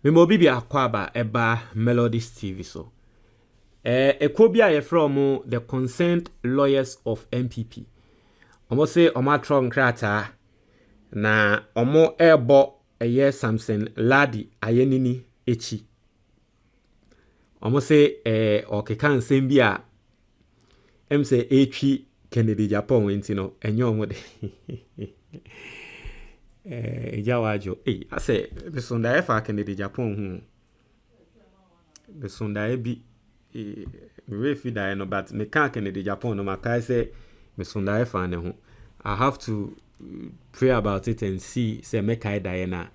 Me mo bibi akwaba eba MELODIES TV so. Ekobia ye from the concerned lawyers of NPP. Omo say omo tron krata na omo ebo eye Samson Ladi ayenini echi. Omo say okeka nsem bi a em say etwi Kennedy Agyapong enti no enyo omo de. Jawajo I say the Sunday for Kennedy Agyapong the Sunday be we fi die no but me can Kennedy Agyapong no makai say me Sunday for ne ho I have to pray about it and see say me kai die na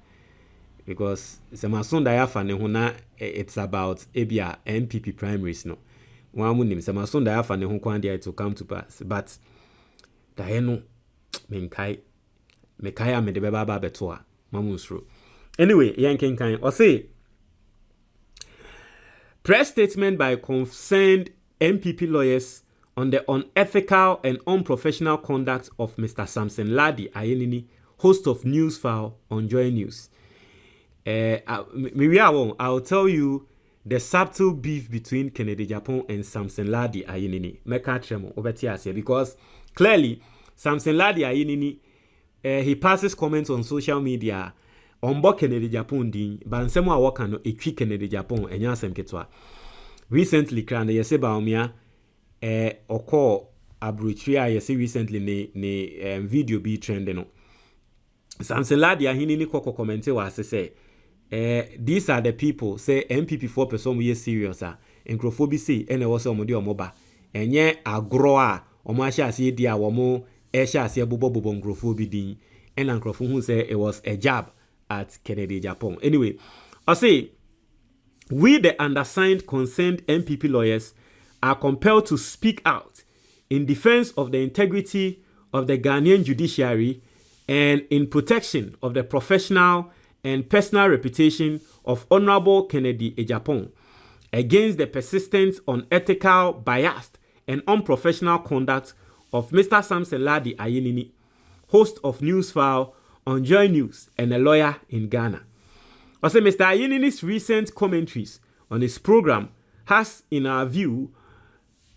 because say my Sunday for ne ho na it's about ebia NPP primaries no one mu nim say my Sunday for ne ho kwan there to come to pass but die no me kai Mekaya me de beba ba beto a mamusro. Anyway, yankin kan or say press statement by concerned NPP lawyers on the unethical and unprofessional conduct of Mr. Samson Ladi Ayenini, host of News File on Joy News. I'll tell you the subtle beef between Kennedy Agyapong and Samson Ladi Ayenini. Meka tremo obeti because clearly Samson Ladi Ayenini he passes comments on social media on Kennedy Agyapong din but nsemo a waka no etwi Kennedy Agyapong enya asem ketwa recently kran yese ba omia oko abrochiri a yese recently ne video be trending no Samson Ladi Ayenini koko comment wa say these are the people say NPP 4% we serious enkrofo say ene wo say omode omoba enye agro a omo ahia ase di a wo Esha se bobo nkrofo bi din and nkrofo who say it was a jab at Kennedy Agyapong. Anyway, I say we the undersigned concerned NPP lawyers are compelled to speak out in defense of the integrity of the Ghanaian judiciary and in protection of the professional and personal reputation of Honorable Kennedy Agyapong against the persistent unethical, biased, and unprofessional conduct of Mr. Samson Ladi Ayenini, host of News File on Joy News and a lawyer in Ghana. Also, Mr. Ayenini's recent commentaries on his program has, in our view,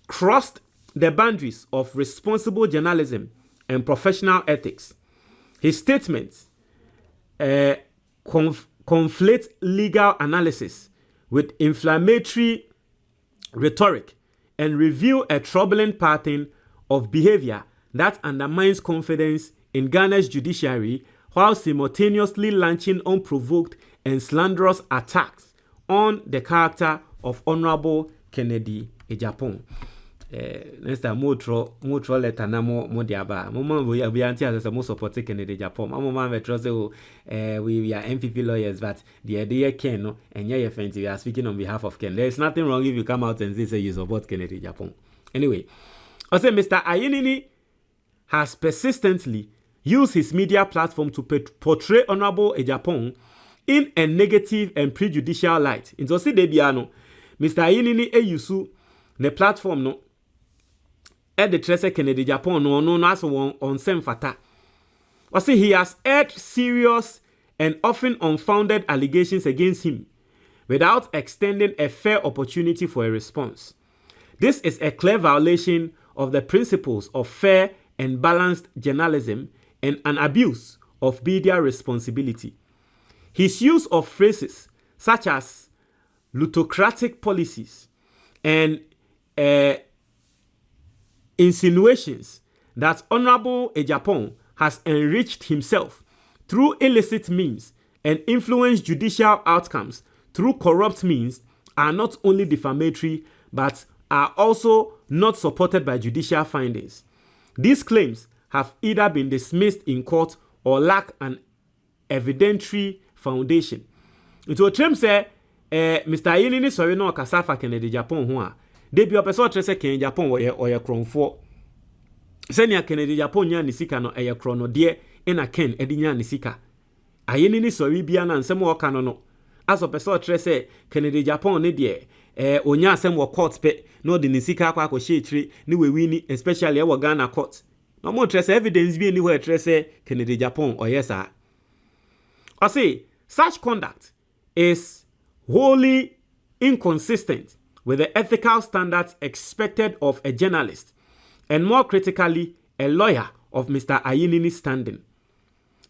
crossed the boundaries of responsible journalism and professional ethics. His statements conflate legal analysis with inflammatory rhetoric and reveal a troubling pattern of behavior that undermines confidence in Ghana's judiciary while simultaneously launching unprovoked and slanderous attacks on the character of Honorable Kennedy Agyapong. Next time, more letter na more diaba. Mama we anti as mo support Kennedy Agyapong. Mama we trust we are NPP lawyers, but the idea Ken no and yeah we are speaking on behalf of Ken. There is nothing wrong if you come out and say you support Kennedy Agyapong. Anyway. I say Mr. Ayenini has persistently used his media platform to portray Honorable Agyapong in a negative and prejudicial light. In so de biano, Mr. Ayenini yusu the platform no the Trese Kennedy Agyapong no as one on sem fata. I say he has aired serious and often unfounded allegations against him without extending a fair opportunity for a response. This is a clear violation of the principles of fair and balanced journalism and an abuse of media responsibility. His use of phrases such as plutocratic policies and insinuations that Honorable Agyapong has enriched himself through illicit means and influenced judicial outcomes through corrupt means are not only defamatory but are also not supported by judicial findings. These claims have either been dismissed in court or lack an evidentiary foundation. It will trim say, Mr. Ayenini sorry no kasafa Kennedy Agyapong ho a. They be opeso tre say Kennedy Agyapong or ye kronfo. Senya Kennedy Agyapong nya nisika no eye krono de ina Ken edi nya nisika. Ayenini sorry bia na nsem wo ka no. As opeso tre say Kennedy Agyapong ne de onya asem wo court pe no de nisika akwa akoshe etire ni we wini especially e Ghana court. No more trace evidence be anywhere trace Kennedy Agyapong or yes sir. I say such conduct is wholly inconsistent with the ethical standards expected of a journalist, and more critically, a lawyer of Mr. Ayinini's standing.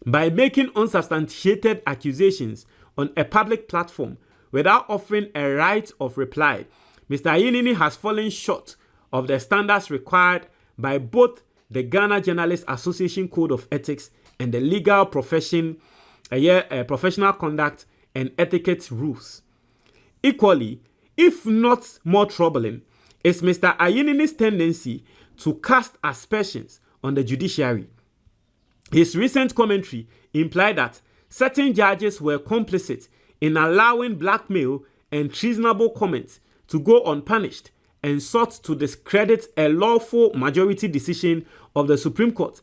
By making unsubstantiated accusations on a public platform without offering a right of reply, Mr. Ayinini has fallen short of the standards required by both the Ghana Journalists Association Code of Ethics and the legal professional conduct and etiquette rules. Equally, if not more troubling, is Mr. Ayinini's tendency to cast aspersions on the judiciary. His recent commentary implied that certain judges were complicit in allowing blackmail and treasonable comments to go unpunished and sought to discredit a lawful majority decision of the Supreme Court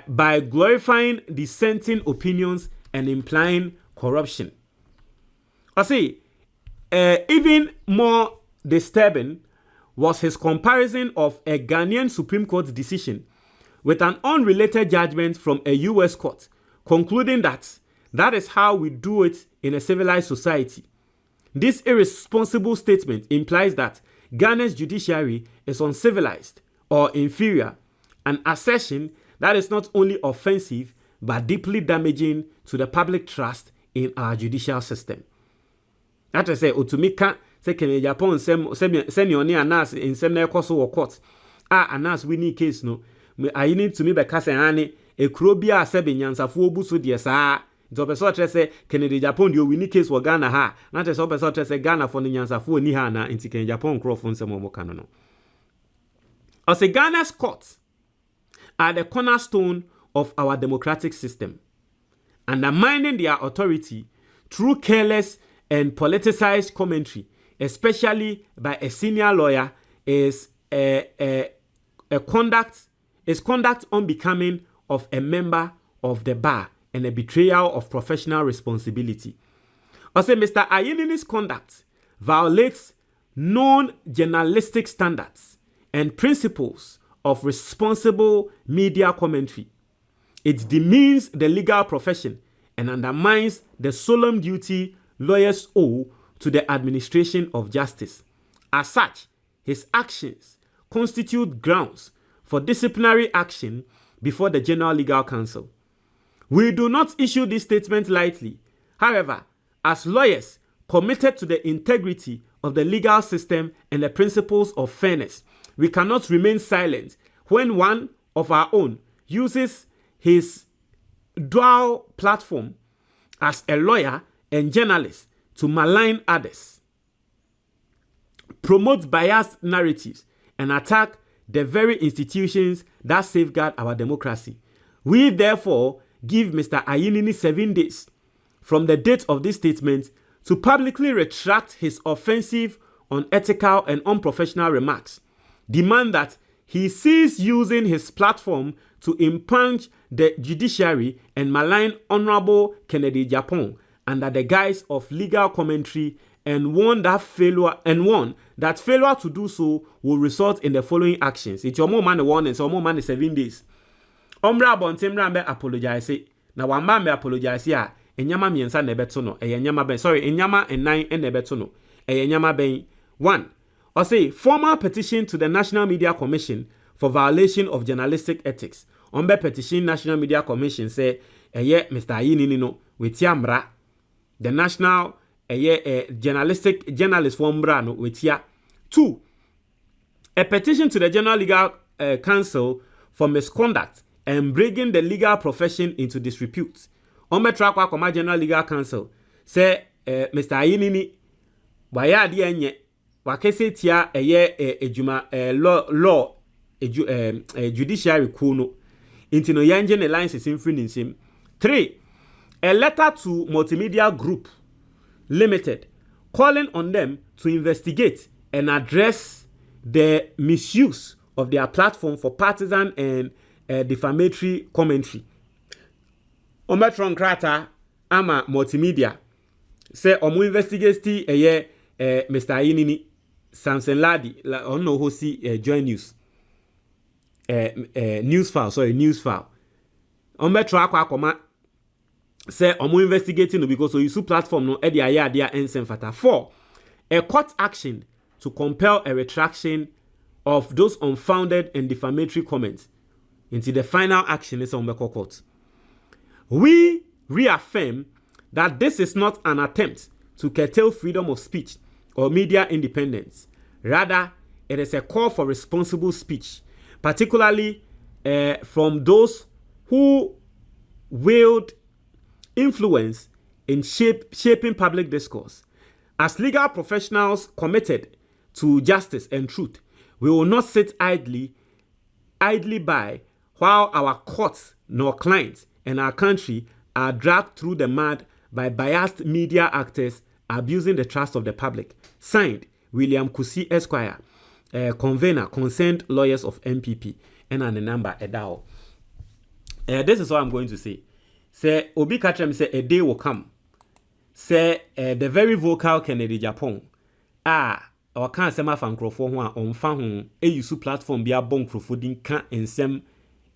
by glorifying dissenting opinions and implying corruption. I say, even more disturbing was his comparison of a Ghanaian Supreme Court decision with an unrelated judgment from a US court, concluding that is how we do it in a civilized society. This irresponsible statement implies that Ghana's judiciary is uncivilized or inferior, an assertion that is not only offensive but deeply damaging to the public trust in our judicial system. That is, Otumika say Kennedy Agyapong senior ni anas in sem na ekoso wo court. Anas we need case no. I need to me be kase ane ekuro bia se be nyansafo obu so de saa. Nti opeso tre se Kennedy Agyapong dio we need case wo Ghana ha. Na te se opeso tre se Ghana for nyansafo ni ha na nti Kennedy Agyapong crofo nsem omo ka no. As a Ghana's courts are the cornerstone of our democratic system. Undermining their authority through careless and politicized commentary, especially by a senior lawyer, is conduct unbecoming of a member of the bar and a betrayal of professional responsibility. Also, Mr. Ayinini's conduct violates known journalistic standards and principles of responsible media commentary. It demeans the legal profession and undermines the solemn duty lawyers owe to the administration of justice. As such, his actions constitute grounds for disciplinary action before the General Legal Council. We do not issue this statement lightly. However, as lawyers committed to the integrity of the legal system and the principles of fairness, we cannot remain silent when one of our own uses his dual platform as a lawyer and journalist to malign others, promote biased narratives, and attack the very institutions that safeguard our democracy. We therefore give Mr. Ayinini 7 days from the date of this statement to publicly retract his offensive, unethical, and unprofessional remarks. Demand that he cease using his platform to impugn the judiciary and malign Honorable Kennedy Agyapong under the guise of legal commentary, and warn that failure to do so will result in the following actions. It's your more money warning, so more money 7 days. Ombra bontemra me apologize. Na wamba me apologize ya. Enyama miensa nebeto no. Enyama ben. Sorry, enyama and 9 and nebeto no. Enyama ben. 1. Or say formal petition to the National Media Commission for violation of journalistic ethics. Ombe petition National Media Commission say Mr. Ayinini no wetiamra. The National journalist for Mbrano wetia. 2. A petition to the General Legal Council for misconduct and bringing the legal profession into disrepute. Ombe trakwa koma General Legal Council say Mr. Ayinini waya di enye wakese tia ejuma law judiciary kuno into no yanje ne lines in free nim. 3. A letter to Multimedia Group Limited calling on them to investigate and address the misuse of their platform for partisan and defamatory commentary. Ometron Krata ama Multimedia say omu investigate Mr. Ayinini Samson Ladi ono hosi join news news file. Ometro akwa say omo investigating no because you platform no e dey aya dia ensem fata. 4, a court action to compel a retraction of those unfounded and defamatory comments into the final action is on the court. We reaffirm that this is not an attempt to curtail freedom of speech or media independence. Rather, it is a call for responsible speech, particularly from those who wield influence in shaping public discourse. As legal professionals committed to justice and truth, we will not sit idly by while our courts, nor clients, and our country are dragged through the mud by biased media actors abusing the trust of the public. Signed, William Kusi Esquire, convener, concerned lawyers of NPP, and a number edao. This is what I'm going to say. Say, Obi Kachem say a day will come. Say, the very vocal Kennedy Agyapong, or can't say my fan crofo on fan a use platform be a bon crofoding can't and sem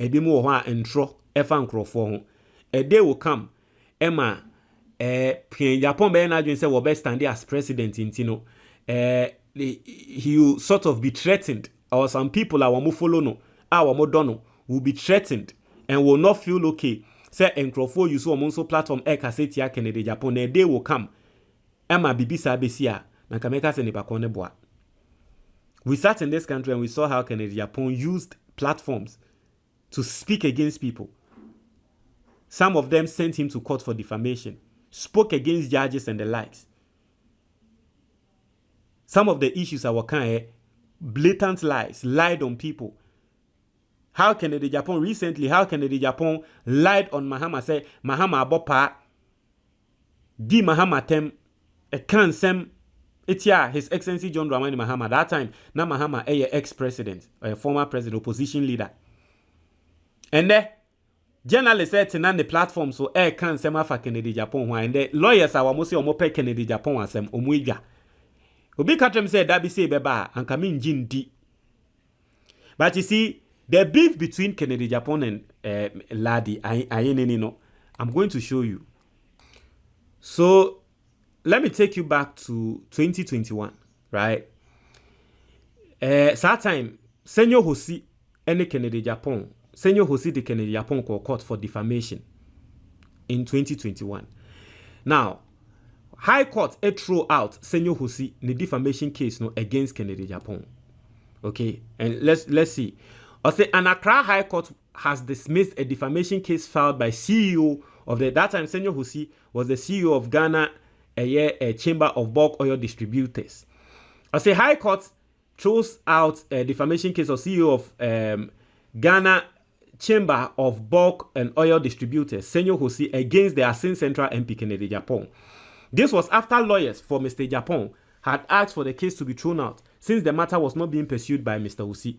a be more and tro a fan crofo. A day will come, Emma, Japan be na say will best stand as president in Tino. He will sort of be threatened, or some people our mo follow no, our modono will be threatened and will not feel okay. Say encrofo use so platform e kaseti ya Kennedy Agyapong. A day will come, Emma bibisa besia. We sat in this country and we saw how Kennedy Agyapong used platforms to speak against people. Some of them sent him to court for defamation, spoke against judges and the likes. Some of the issues are kind of blatant lies, lied on people. How Kennedy Agyapong lied on Mahama, say Mahama abopa, di Mahama tem, a cansem. It's His Excellency John Dramani Mahama. That time, na Mahama ex-president, or a former president, opposition leader. And the journalists said to the platform so can't say for Kennedy Agyapong. And the lawyers are mostly omope Kennedy Agyapong as omwiga. Obi Katrem said that be say beba and kamin jin di. But you see, the beef between Kennedy Agyapong and Ladi, I'm going to show you. So let me take you back to 2021, right? That time, Senior Hosi and Kennedy Agyapong, Senior Hosi the Kennedy Agyapong court for defamation in 2021. Now, High Court throw out Senior Hosi the defamation case no against Kennedy Agyapong. Okay, and let's see. I say an Accra High Court has dismissed a defamation case filed by CEO of that time Senior Hosi was the CEO of Ghana a Chamber of Bulk Oil Distributors. I say High Court throws out a defamation case of CEO of Ghana Chamber of Bulk and Oil Distributors, Senior Hosi, against the Asin Central MP Kennedy Agyapong. This was after lawyers for Mr. Agyapong had asked for the case to be thrown out since the matter was not being pursued by Mr. Hosi.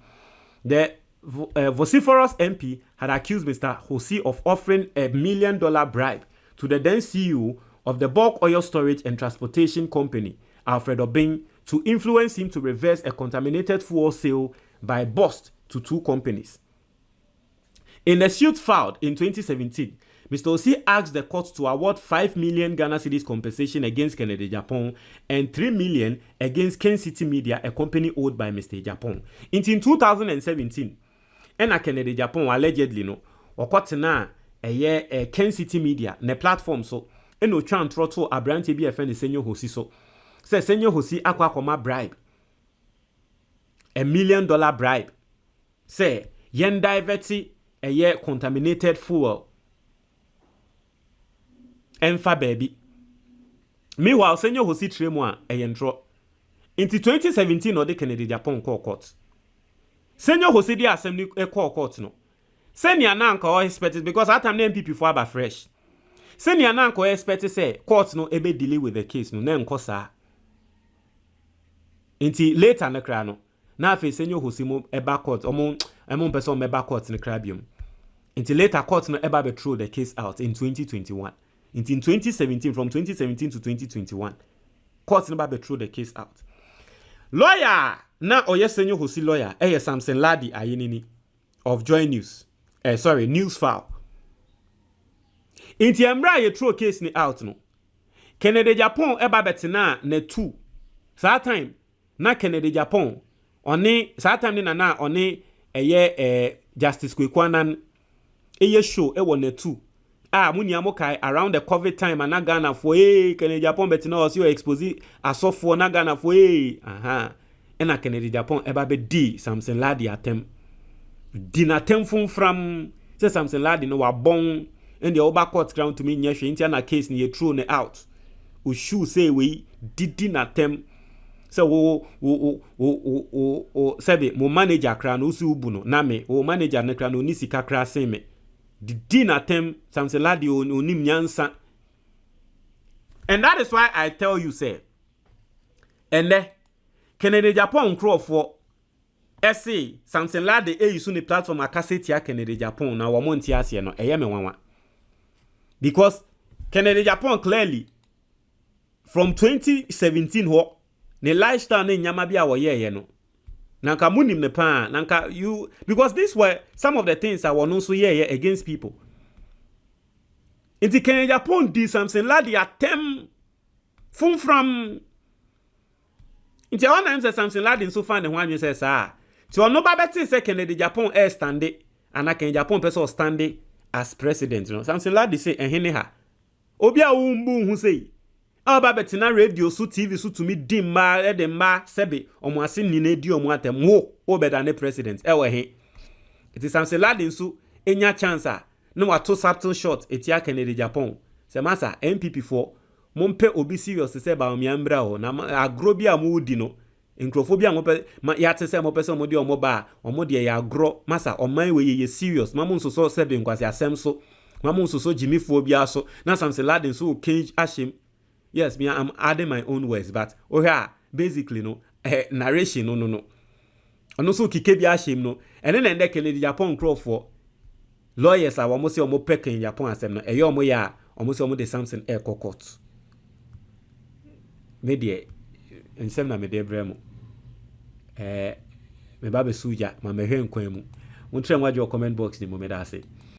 The vociferous MP had accused Mr. Hosi of offering $1 million bribe to the then CEO of the bulk oil storage and transportation company, Alfred Obeng, to influence him to reverse a contaminated fuel sale by bust to 2 companies. In a suit filed in 2017, Mr. Hosi asked the court to award 5 million Ghana cedis compensation against Kennedy Agyapong and 3 million against Ken City Media, a company owned by Mr. Agyapong. In 2017, Kennedy Agyapong allegedly na Ken City Media, ne platform so eno twan trotto abrante bi efe ne Senior Hosi so. Say Senior Hosi akwa bribe. $1 million bribe. Say yen diverti contaminated fuel. Enfa baby. Meanwhile, Senior Hosi tremwa yentro. Into 2017 or the Kennedy Agyapong court. Senior Hosi di assembly court no. Senior na nka expected because that time the NPP for aba fresh. Senior na nka expected say court no ebe delay with the case no na nko sa. Until later na kra no. Na afi Senior Hosi mo eba court among person meba court na kra biom. Until later court no eba be throw the case out in 2021. In 2017, from 2017 to 2021, court never be throw the case out. Lawyer na oye Senior Hosi lawyer Samson Ladi Ayinini of Joy News. News File. Inti embra ye throw case ni out no. Kennedy Agyapong eba betina na 2. Sa time na Kennedy Agyapong oni sa time ni na oni Justice Kwekwanan eye show e won na 2. Muni amokai around the COVID time and Ghana for Kennedy Agyapong betina also expose asofo na Ghana for ena Kennedy Agyapong eba be di Samson Ladi atem di na temfum from say Samson Ladi no wa bon and the over court ground to me nyehwe inti na case ni ye throw ne out o shoe say we didi na tem so sebe mo manager kra no si ubu no na me o manager ne kra no ni sika kra sen me didi na tem Samson Ladi onim nyansa. And that is why I tell you say and Kennedy Agyapong crofo essay Samson Ladi use ni platform akaseti ya Kennedy Agyapong na wo monti ase no eye me wanwa because Kennedy Agyapong clearly from 2017 ho ne lifestyle ne nyama bia wo ye no nanka munim ne pa nanka you because this were some of the things I want also ye against people. Inti Kennedy Agyapong di Samson Ladi atem from inti one time say Samson Ladi so fan the one you say sir so no ba beti say Kennedy Agyapong air stande and Kennedy Agyapong person stande as president, you know. Samson Ladi say ehene ha obi a wumbu hu say ba betina radio so TV so to me dimma e de ma sebe omo ase ni na di omo atem wo obeda ne president e we he it is Samson Ladi so enya chance no wato subtle shot etia Kennedy Agyapong se masa NPP for mompe obi serious se ba omiambra ho na agro bi amudi no nkrofobia mope ya tese mope se omodi omoba omodi ya agro masa oman we ye serious mamun so so sebe nkwase asem so mamun so so jimifo bia so na Samson Ladi so change ashim. Yes, me I'm adding my own words but basically no narration no ono so kike bia ashim no ene na ndeke Kennedy Agyapong crofo lawyers are almost say omo pek in Japan asem no eyo omo ya omo say omo de Samson air court media ensem na me de bremo me ba be suja ma me hwe nkwan mu wontre nwaje comment box ni mo me da say